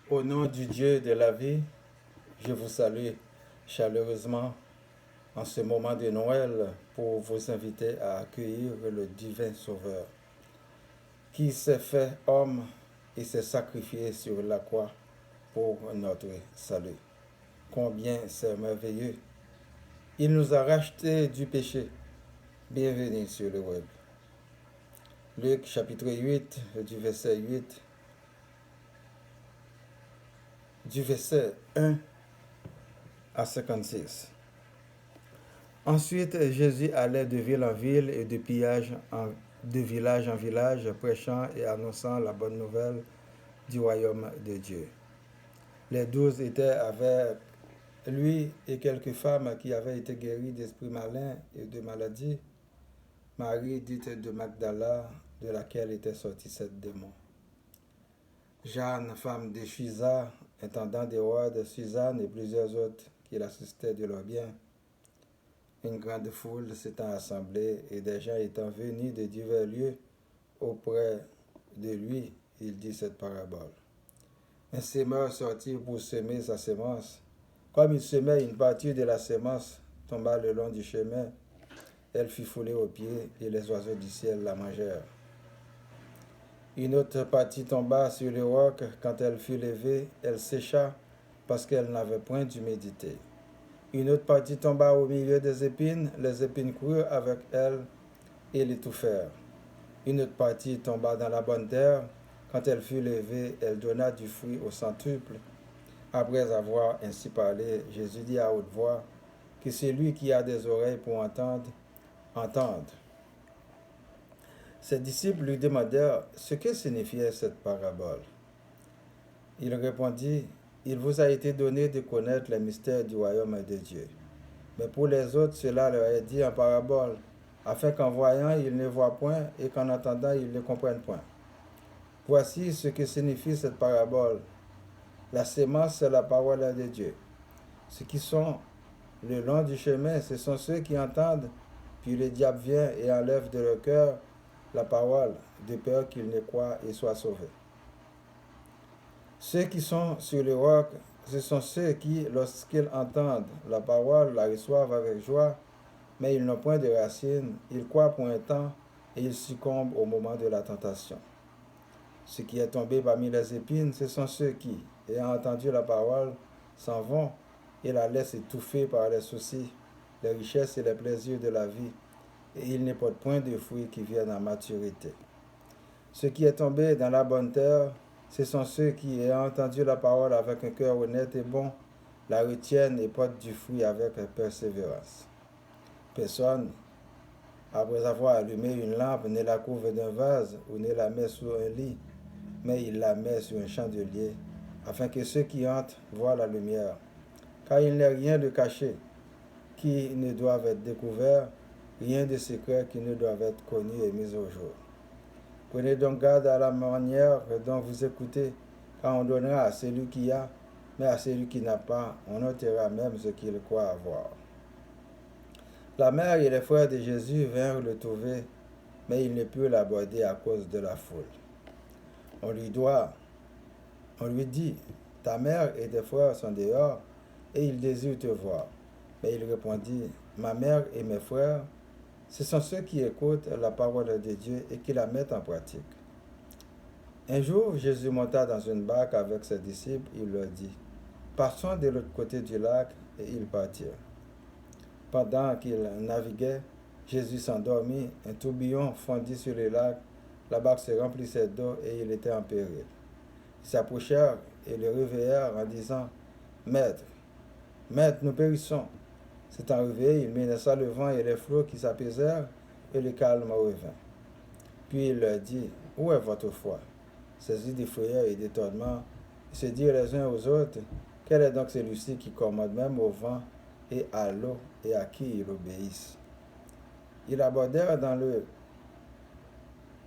Au nom du Dieu de la vie, je vous salue chaleureusement en ce moment de Noël pour vous inviter à accueillir le divin Sauveur qui s'est fait homme et s'est sacrifié sur la croix pour notre salut. Combien c'est merveilleux! Il nous a rachetés du péché. Bienvenue sur le web. Luc chapitre 8, du verset 8, du verset 1 à 56. Ensuite, Jésus allait de ville en ville et de village en village, prêchant et annonçant la bonne nouvelle du royaume de Dieu. Les 12 étaient avec lui et quelques femmes qui avaient été guéries d'esprits malins et de maladies. Marie, dite de Magdala, de laquelle étaient sortis 7 démons. Jeanne, femme de Chuza, intendant d'Hérode, Suzanne et plusieurs autres qui l'assistaient de leurs biens. Une grande foule s'étant assemblée et des gens étant venus de divers lieux auprès de lui, il dit cette parabole. Un semeur sortit pour semer sa semence. Comme il semait, une partie de la semence tomba le long du chemin. Elle fut foulée aux pieds et les oiseaux du ciel la mangèrent. Une autre partie tomba sur le roc. Quand elle fut levée, elle sécha parce qu'elle n'avait point d'humidité. Une autre partie tomba au milieu des épines. Les épines coururent avec elle et l'étouffèrent. Une autre partie tomba dans la bonne terre. Quand elle fut levée, elle donna du fruit au centuple. Après avoir ainsi parlé, Jésus dit à haute voix que celui qui a des oreilles pour entendre, entende. Ses disciples lui demandèrent ce que signifiait cette parabole. Il répondit, il vous a été donné de connaître les mystères du royaume de Dieu. Mais pour les autres, cela leur est dit en parabole, afin qu'en voyant, ils ne voient point et qu'en entendant, ils ne comprennent point. Voici ce que signifie cette parabole. La sémence, c'est la parole de Dieu. Ceux qui sont le long du chemin, ce sont ceux qui entendent, puis le diable vient et enlève de leur cœur la parole, de peur qu'ils ne croient et soient sauvés. Ceux qui sont sur le roc, ce sont ceux qui, lorsqu'ils entendent la parole, la reçoivent avec joie, mais ils n'ont point de racines, ils croient pour un temps et ils succombent au moment de la tentation. Ce qui est tombé parmi les épines, ce sont ceux qui, ayant entendu la parole, s'en vont et la laissent étouffer par les soucis, les richesses et les plaisirs de la vie, et ils ne portent point de fruits qui viennent à maturité. Ce qui est tombé dans la bonne terre, ce sont ceux qui, ayant entendu la parole avec un cœur honnête et bon, la retiennent et portent du fruit avec persévérance. Personne, après avoir allumé une lampe, ne la couvre d'un vase ou ne la met sous un lit, mais il la met sur un chandelier, afin que ceux qui entrent voient la lumière. Car il n'est rien de caché qui ne doive être découvert, rien de secret qui ne doive être connu et mis au jour. Prenez donc garde à la manière dont vous écoutez, car on donnera à celui qui a, mais à celui qui n'a pas, on ôtera même ce qu'il croit avoir. La mère et les frères de Jésus vinrent le trouver, mais ils ne purent l'aborder à cause de la foule. On lui dit, ta mère et tes frères sont dehors, et ils désirent te voir. Mais il répondit, ma mère et mes frères, ce sont ceux qui écoutent la parole de Dieu et qui la mettent en pratique. Un jour, Jésus monta dans une barque avec ses disciples. Il leur dit, passons de l'autre côté du lac, et ils partirent. Pendant qu'ils naviguaient, Jésus s'endormit, un tourbillon fondit sur le lac, la barque se remplissait d'eau et il était en péril. Ils s'approchèrent et le réveillèrent en disant, Maître, nous périssons. S'étant réveillé, il menaça le vent et les flots qui s'apaisèrent, et le calme revint. Puis il leur dit, où est votre foi? Saisis de frayeur et d'étonnement, ils se dirent les uns aux autres, quel est donc celui-ci qui commande même au vent et à l'eau et à qui ils obéissent? Ils abordèrent dans le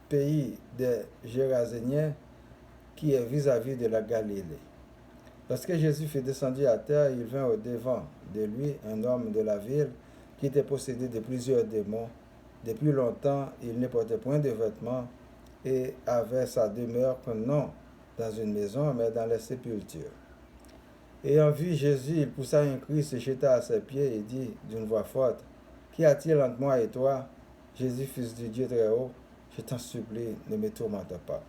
pays des Géraséniens, qui est vis-à-vis de la Galilée. Lorsque Jésus fut descendu à terre, il vint au-devant de lui un homme de la ville qui était possédé de plusieurs démons. Depuis longtemps, il ne portait point de vêtements et avait sa demeure non dans une maison, mais dans les sépultures. Ayant vu Jésus, il poussa un cri, se jeta à ses pieds et dit d'une voix forte, Qu'y a-t-il entre moi et toi, Jésus, fils du Dieu très haut? Je t'en supplie, ne me tourmente pas.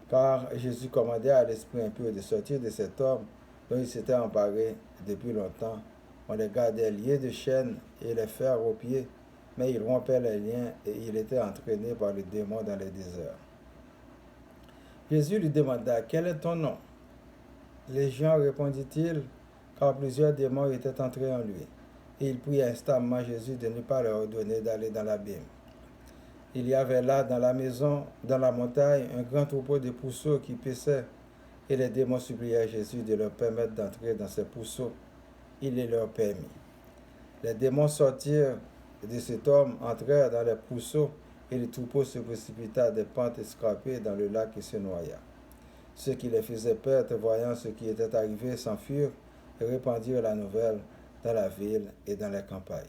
Car Jésus commandait à l'esprit impur de sortir de cet homme dont il s'était emparé depuis longtemps. On les gardait liés de chaînes et les fers aux pieds, mais il rompait les liens et il était entraîné par le démon dans les déserts. Jésus lui demanda, Quel est ton nom? Légion, répondit-il, car plusieurs démons étaient entrés en lui. Et il pria instamment Jésus de ne pas leur ordonner d'aller dans l'abîme. Il y avait là, dans la maison, dans la montagne, un grand troupeau de pourceaux qui paissaient, et les démons suppliaient Jésus de leur permettre d'entrer dans ces pourceaux. Il les leur permit. Les démons sortirent de cet homme, entrèrent dans les pourceaux, et le troupeau se précipita des pentes escarpées dans le lac et se noya. Ceux qui les faisaient perdre, voyant ce qui était arrivé, s'enfuirent et répandirent la nouvelle dans la ville et dans les campagnes.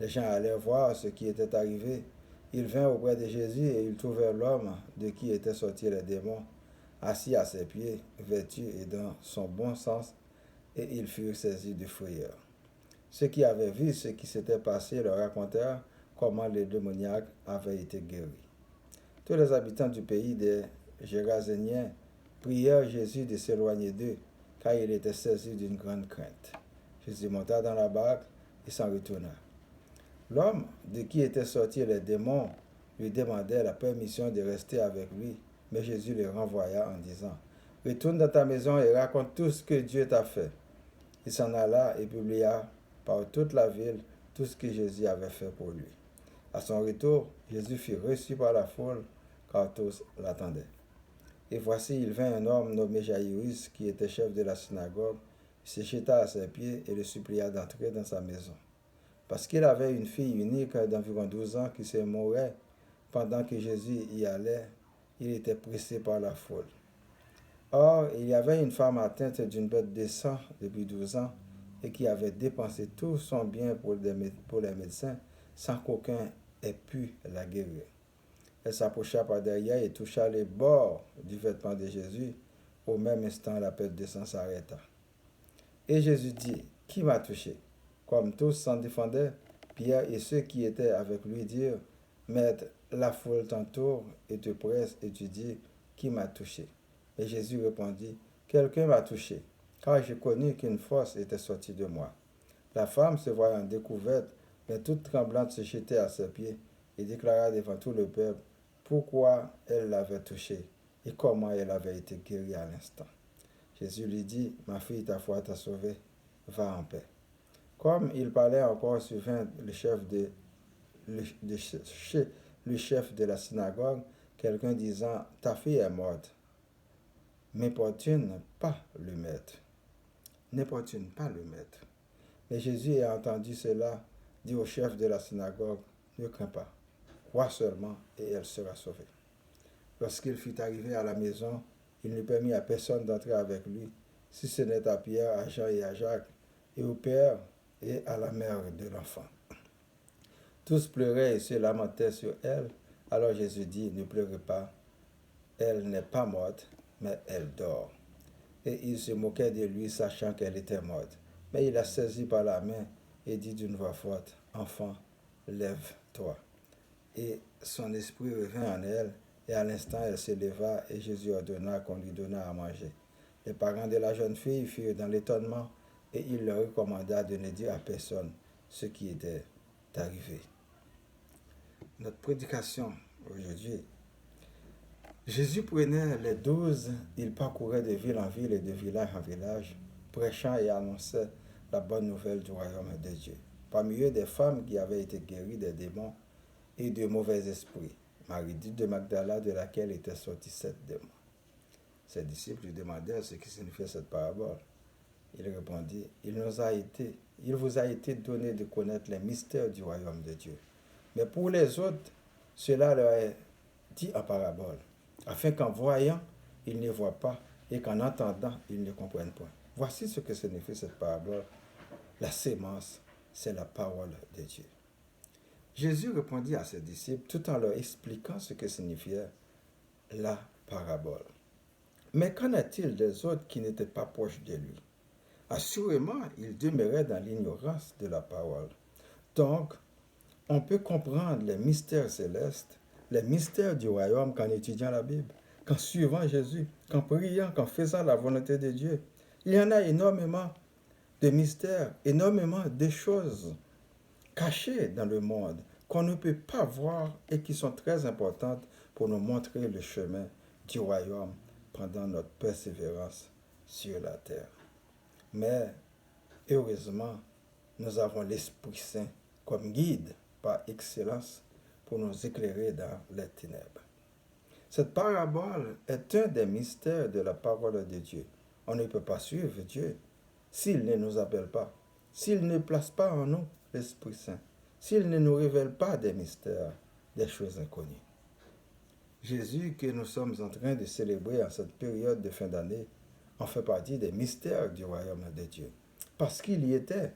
Les gens allèrent voir ce qui était arrivé. Ils vinrent auprès de Jésus et ils trouvèrent l'homme de qui étaient sortis les démons, assis à ses pieds, vêtu et dans son bon sens, et ils furent saisis de frayeur. Ceux qui avaient vu ce qui s'était passé leur racontèrent comment les démoniaques avaient été guéris. Tous les habitants du pays des Géraséniens prièrent Jésus de s'éloigner d'eux, car il était saisi d'une grande crainte. Jésus monta dans la barque et s'en retourna. L'homme de qui étaient sortis les démons lui demandait la permission de rester avec lui, mais Jésus le renvoya en disant, « Retourne dans ta maison et raconte tout ce que Dieu t'a fait. » Il s'en alla et publia par toute la ville tout ce que Jésus avait fait pour lui. À son retour, Jésus fut reçu par la foule, car tous l'attendaient. Et voici, il vint un homme nommé Jaïrus, qui était chef de la synagogue, se jeta à ses pieds et le supplia d'entrer dans sa maison. Parce qu'il avait une fille unique d'environ 12 ans qui se mourait pendant que Jésus y allait, il était pressé par la foule. Or, il y avait une femme atteinte d'une bête de sang depuis 12 ans et qui avait dépensé tout son bien pour les médecins sans qu'aucun ait pu la guérir. Elle s'approcha par derrière et toucha les bords du vêtement de Jésus. Au même instant, la bête de sang s'arrêta. Et Jésus dit, « Qui m'a touché ?» Comme tous s'en défendaient, Pierre et ceux qui étaient avec lui dirent, « Maître, la foule t'entoure et te presse et tu dis, « Qui m'a touché ?» Et Jésus répondit, « Quelqu'un m'a touché, car j'ai connu qu'une force était sortie de moi. » La femme, se voyant découverte, mais toute tremblante, se jetait à ses pieds et déclara devant tout le peuple pourquoi elle l'avait touché et comment elle avait été guérie à l'instant. Jésus lui dit, « Ma fille, ta foi t'a sauvée, va en paix. » Comme il parlait encore, survint le chef de la synagogue, quelqu'un disant, « Ta fille est morte. N'importune pas le maître. » N'importune pas le maître. Mais Jésus, ayant entendu cela, dit au chef de la synagogue, « Ne crains pas, crois seulement et elle sera sauvée. » Lorsqu'il fut arrivé à la maison, il ne permit à personne d'entrer avec lui, si ce n'est à Pierre, à Jean et à Jacques, et au père et à la mère de l'enfant. Tous pleuraient et se lamentaient sur elle. Alors Jésus dit, « Ne pleurez pas, elle n'est pas morte, mais elle dort. » Et il se moquait de lui, sachant qu'elle était morte. Mais il la saisit par la main et dit d'une voix forte, « Enfant, lève-toi. » Et son esprit revint en elle, et à l'instant elle se leva, et Jésus ordonna qu'on lui donnât à manger. Les parents de la jeune fille furent dans l'étonnement, et il leur recommanda de ne dire à personne ce qui était arrivé. Notre prédication aujourd'hui. Jésus prenait les 12, il parcourait de ville en ville et de village en village, prêchant et annonçait la bonne nouvelle du royaume de Dieu. Parmi eux, des femmes qui avaient été guéries des démons et de mauvais esprits. Marie dite de Magdala, de laquelle étaient sortis 7 démons. Ses disciples lui demandèrent ce qui signifiait cette parabole. Il répondit, il vous a été donné de connaître les mystères du royaume de Dieu. Mais pour les autres, cela leur est dit en parabole, afin qu'en voyant, ils ne voient pas, et qu'en entendant, ils ne comprennent pas. Voici ce que signifie cette parabole. La sémence, c'est la parole de Dieu. Jésus répondit à ses disciples tout en leur expliquant ce que signifiait la parabole. Mais qu'en est-il des autres qui n'étaient pas proches de lui? Assurément, ils demeuraient dans l'ignorance de la parole. Donc, on peut comprendre les mystères célestes, les mystères du royaume qu'en étudiant la Bible, qu'en suivant Jésus, qu'en priant, qu'en faisant la volonté de Dieu. Il y en a énormément de mystères, énormément de choses cachées dans le monde qu'on ne peut pas voir et qui sont très importantes pour nous montrer le chemin du royaume pendant notre persévérance sur la terre. Mais heureusement, nous avons l'Esprit Saint comme guide par excellence pour nous éclairer dans les ténèbres. Cette parabole est un des mystères de la parole de Dieu. On ne peut pas suivre Dieu s'il ne nous appelle pas, s'il ne place pas en nous l'Esprit Saint, s'il ne nous révèle pas des mystères, des choses inconnues. Jésus que nous sommes en train de célébrer en cette période de fin d'année en fait partie des mystères du royaume de Dieu. Parce qu'il y était,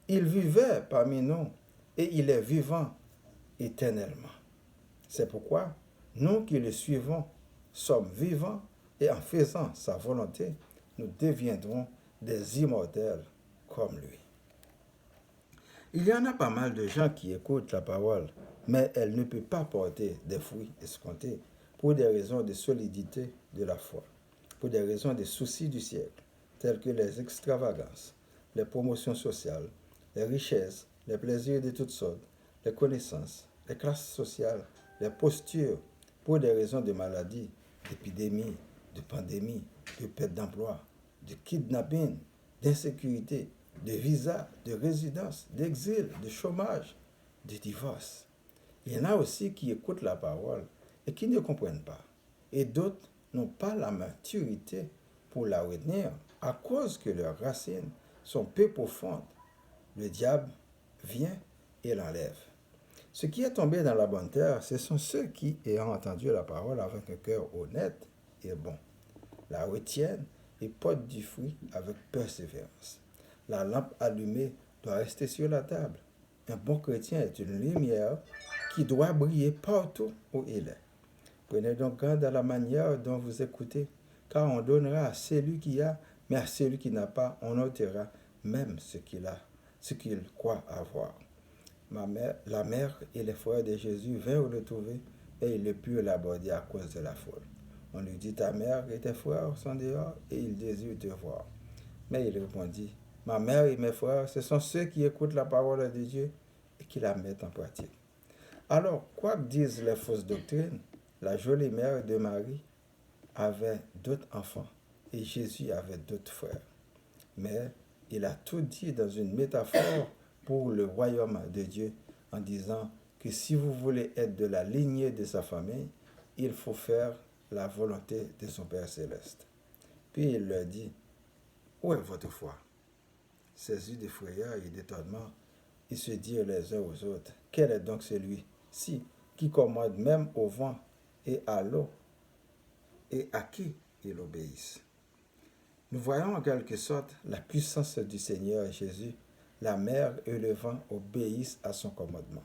il vivait parmi nous et il est vivant éternellement. C'est pourquoi nous qui le suivons sommes vivants et en faisant sa volonté, nous deviendrons des immortels comme lui. Il y en a pas mal de gens qui écoutent la parole, mais elle ne peut pas porter des fruits escomptés pour des raisons de solidité de la foi, pour des raisons de soucis du siècle, tels que les extravagances, les promotions sociales, les richesses, les plaisirs de toutes sortes, les connaissances, les classes sociales, les postures, pour des raisons de maladie, d'épidémie, de pandémie, de perte d'emploi, de kidnapping, d'insécurité, de visa, de résidence, d'exil, de chômage, de divorce. Il y en a aussi qui écoutent la parole et qui ne comprennent pas. Et d'autres n'ont pas la maturité pour la retenir à cause que leurs racines sont peu profondes. Le diable vient et l'enlève. Ce qui est tombé dans la bonne terre, ce sont ceux qui, ayant entendu la parole avec un cœur honnête et bon, la retiennent et portent du fruit avec persévérance. La lampe allumée doit rester sur la table. Un bon chrétien est une lumière qui doit briller partout où il est. Prenez donc garde à la manière dont vous écoutez, car on donnera à celui qui a, mais à celui qui n'a pas, on ôtera même ce qu'il a, ce qu'il croit avoir. La mère et les frères de Jésus vinrent le trouver et ils ne purent l'aborder à cause de la foule. On lui dit, ta mère et tes frères sont dehors et ils désirent te voir. Mais il répondit, ma mère et mes frères, ce sont ceux qui écoutent la parole de Dieu et qui la mettent en pratique. Alors, quoi que disent les fausses doctrines, la jolie mère de Marie avait d'autres enfants et Jésus avait d'autres frères. Mais il a tout dit dans une métaphore pour le royaume de Dieu en disant que si vous voulez être de la lignée de sa famille, il faut faire la volonté de son Père céleste. Puis il leur dit, où est votre foi? Saisis de frayeur et d'étonnement, ils se dirent les uns aux autres, quel est donc celui-ci qui commande même au vent et à l'eau et à qui il obéisse? Nous voyons en quelque sorte la puissance du Seigneur Jésus. La mer et le vent obéissent à son commandement.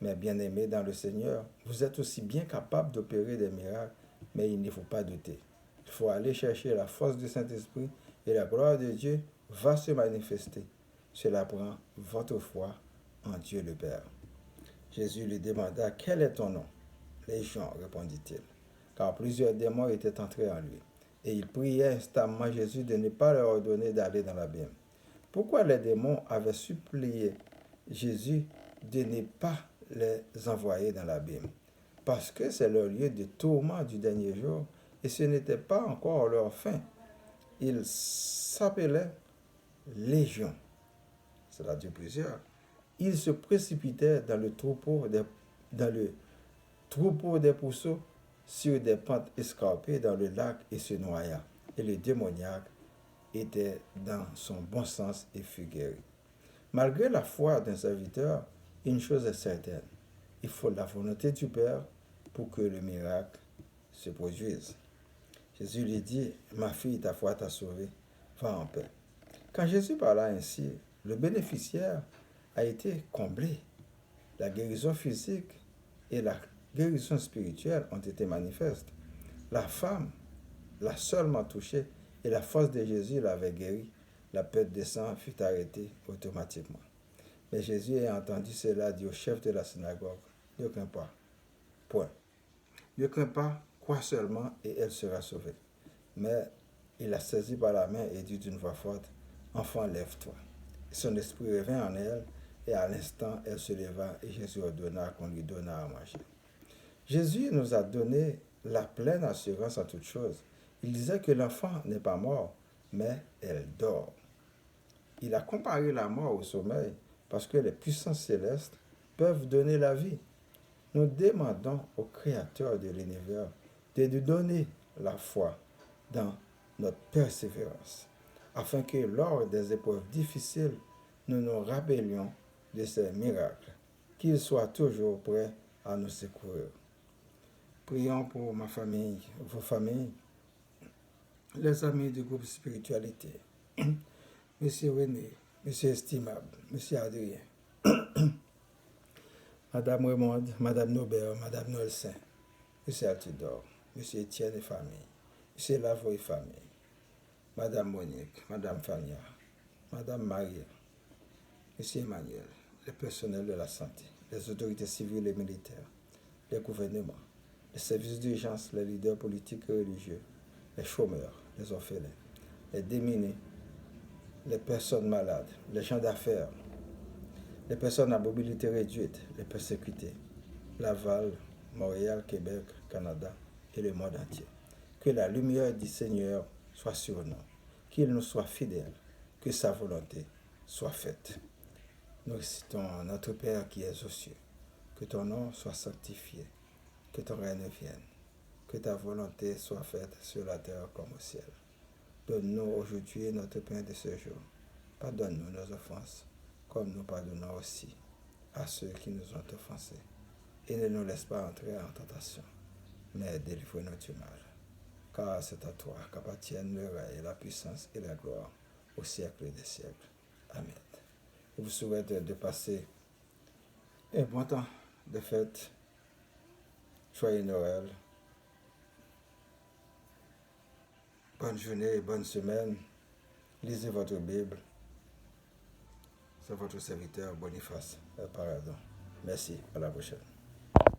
Mais bien-aimés dans le Seigneur, vous êtes aussi bien capables d'opérer des miracles, mais il ne faut pas douter. Il faut aller chercher la force du Saint-Esprit et la gloire de Dieu va se manifester. Cela prend votre foi en Dieu le Père. Jésus lui demanda, quel est ton nom? Légion, répondit-il, car plusieurs démons étaient entrés en lui. Et il priait instamment Jésus de ne pas leur ordonner d'aller dans l'abîme. Pourquoi les démons avaient supplié Jésus de ne pas les envoyer dans l'abîme? Parce que c'est leur lieu de tourment du dernier jour et ce n'était pas encore leur fin. Ils s'appelaient Légion, c'est-à-dire plusieurs. Ils se précipitaient dans le troupeau des pourceaux sur des pentes escarpées dans le lac et se noya. Et le démoniaque était dans son bon sens et fut guéri. Malgré la foi d'un serviteur, une chose est certaine, il faut la volonté du Père pour que le miracle se produise. Jésus lui dit, ma fille, ta foi t'a sauvée, va en paix. Quand Jésus parla ainsi, le bénéficiaire a été comblé. La guérison physique et la guérison spirituelle ont été manifestes. La femme, l'a seulement touché et la force de Jésus l'avait guéri. La perte de sang fut arrêtée automatiquement. Mais Jésus ayant entendu cela dit au chef de la synagogue, ne crains pas, point. Ne crains pas, crois seulement et elle sera sauvée. Mais il la saisit par la main et dit d'une voix forte, enfant, lève-toi. Et son esprit revint en elle et à l'instant elle se leva et Jésus ordonna qu'on lui donnât à manger. Jésus nous a donné la pleine assurance en toutes choses. Il disait que l'enfant n'est pas mort, mais elle dort. Il a comparé la mort au sommeil parce que les puissances célestes peuvent donner la vie. Nous demandons au Créateur de l'univers de nous donner la foi dans notre persévérance, afin que lors des épreuves difficiles, nous nous rappelions de ces miracles, qu'il soit toujours prêt à nous secourir. Prions pour ma famille, vos familles, les amis du groupe Spiritualité, Monsieur René, Monsieur Estimable, Monsieur Adrien, Madame Raymonde, Madame Nobert, Madame Noël-Saint, Monsieur Altidore, Monsieur Étienne et famille, Monsieur Lavo et famille, Madame Monique, Madame Fania, Madame Marie, Monsieur Emmanuel, les personnels de la santé, les autorités civiles et militaires, les gouvernements, les services d'urgence, les leaders politiques et religieux, les chômeurs, les orphelins, les démunis, les personnes malades, les gens d'affaires, les personnes à mobilité réduite, les persécutés, Laval, Montréal, Québec, Canada et le monde entier. Que la lumière du Seigneur soit sur nous, qu'il nous soit fidèle, que sa volonté soit faite. Nous citons notre Père qui es aux cieux, que ton nom soit sanctifié, que ton règne vienne, que ta volonté soit faite sur la terre comme au ciel. Donne-nous aujourd'hui notre pain de ce jour. Pardonne-nous nos offenses, comme nous pardonnons aussi à ceux qui nous ont offensés. Et ne nous laisse pas entrer en tentation, mais délivre-nous du mal. Car c'est à toi qu'appartiennent le règne, la puissance et la gloire au siècle des siècles. Amen. Je vous souhaite de passer un bon temps de fête. Joyeux Noël. Bonne journée et bonne semaine. Lisez votre Bible. C'est votre serviteur Boniface Paradon. Merci. À la prochaine.